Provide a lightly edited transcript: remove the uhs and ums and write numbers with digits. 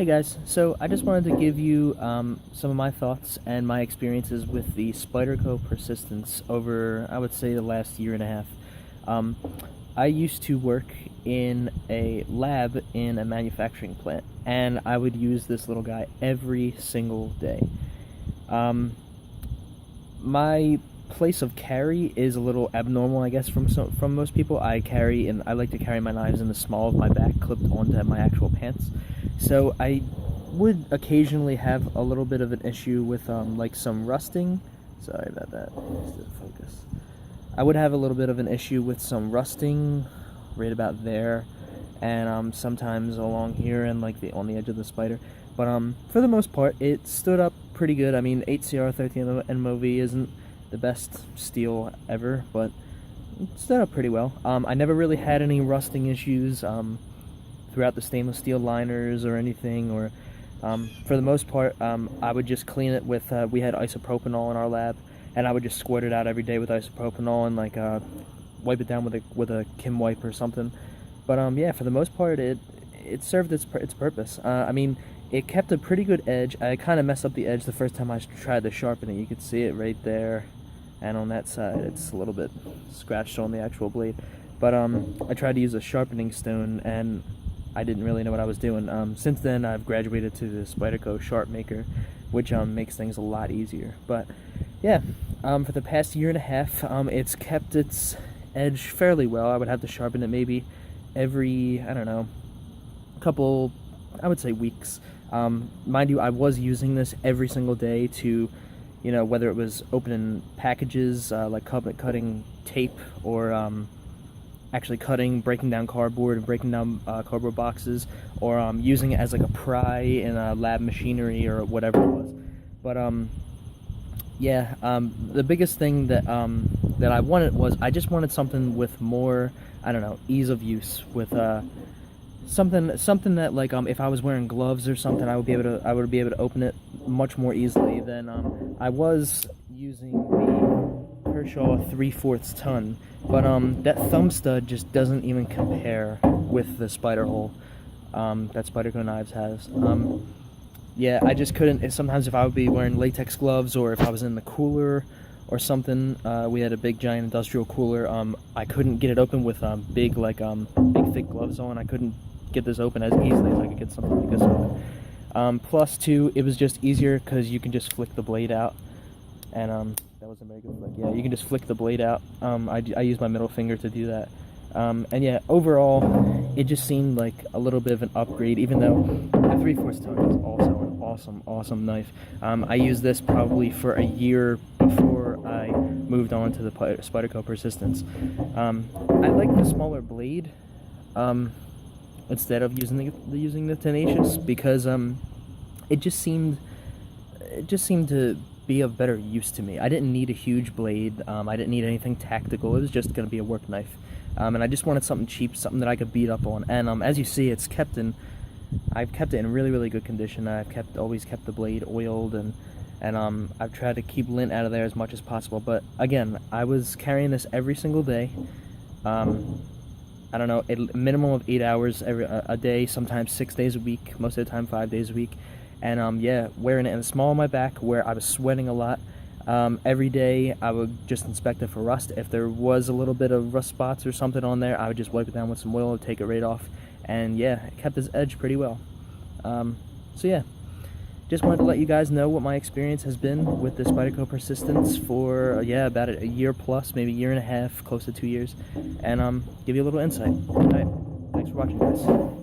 Hey guys, so I just wanted to give you some of my thoughts and my experiences with the Spyderco Persistence over, I would say, the last year and a half. I used to work in a lab in a manufacturing plant, and I would use this little guy every single day. My place of carry is a little abnormal, I guess, from most people. I like to carry my knives in the small of my back, clipped onto my actual pants. So I would occasionally have a little bit of an issue with like some rusting. Sorry about that. Just didn't focus. I would have a little bit of an issue with some rusting right about there, and sometimes along here and like on the edge of the spider. But for the most part, it stood up pretty good. I mean, 8CR13 MOV isn't the best steel ever, but it stood up pretty well. I never really had any rusting issues throughout the stainless steel liners or anything, or for the most part, I would just clean it with, we had isopropanol in our lab, and I would just squirt it out every day with isopropanol and like wipe it down with a Kim wipe or something. But yeah, for the most part, it served its purpose. I mean, it kept a pretty good edge. I kind of messed up the edge the first time I tried to sharpen it. You could see it right there, and on that side it's a little bit scratched on the actual blade. But I tried to use a sharpening stone, and I didn't really know what I was doing. Since then, I've graduated to the Spyderco Sharp Maker, which makes things a lot easier. But yeah, for the past year and a half, it's kept its edge fairly well. I would have to sharpen it maybe every, I don't know, couple, I would say, weeks. Mind you, I was using this every single day to, you know, whether it was opening packages, like cutting tape, or actually breaking down cardboard and breaking down cardboard boxes, or using it as like a pry in a lab machinery or whatever it was. But yeah, the biggest thing that that I wanted was, I just wanted something with more, I don't know, ease of use, with something that, like, if I was wearing gloves or something, I would be able to open it much more easily than I was using the Kershaw 3/4 ton. But that thumb stud just doesn't even compare with the spider hole that Spyderco Knives has. Yeah, I just couldn't. Sometimes if I would be wearing latex gloves, or if I was in the cooler or something, we had a big giant industrial cooler, I couldn't get it open with big thick gloves on. I couldn't get this open as easily as I could get something like this open. Plus two, it was just easier because you can just flick the blade out, and that wasn't very good flick. Yeah, you can just flick the blade out. I use my middle finger to do that. And yeah, overall, it just seemed like a little bit of an upgrade, even though the 3/4 ton is also an awesome knife. I used this probably for a year before I moved on to the Spyderco Persistence. I like the smaller blade instead of using the Tenacious, because it just seemed to be of better use to me. I didn't need a huge blade. I didn't need anything tactical. It was just going to be a work knife, and I just wanted something cheap, something that I could beat up on. And as you see, I've kept it in really good condition. I've always kept the blade oiled, and I've tried to keep lint out of there as much as possible. But again, I was carrying this every single day. I don't know, a minimum of 8 hours a day, sometimes 6 days a week, most of the time 5 days a week. And yeah, wearing it in the small of my back where I was sweating a lot. Every day I would just inspect it for rust. If there was a little bit of rust spots or something on there, I would just wipe it down with some oil and take it right off. And yeah, it kept its edge pretty well. So yeah, just wanted to let you guys know what my experience has been with the Spyderco Persistence for, yeah, about a year plus, maybe a year and a half, close to 2 years, and give you a little insight. All right, thanks for watching, guys.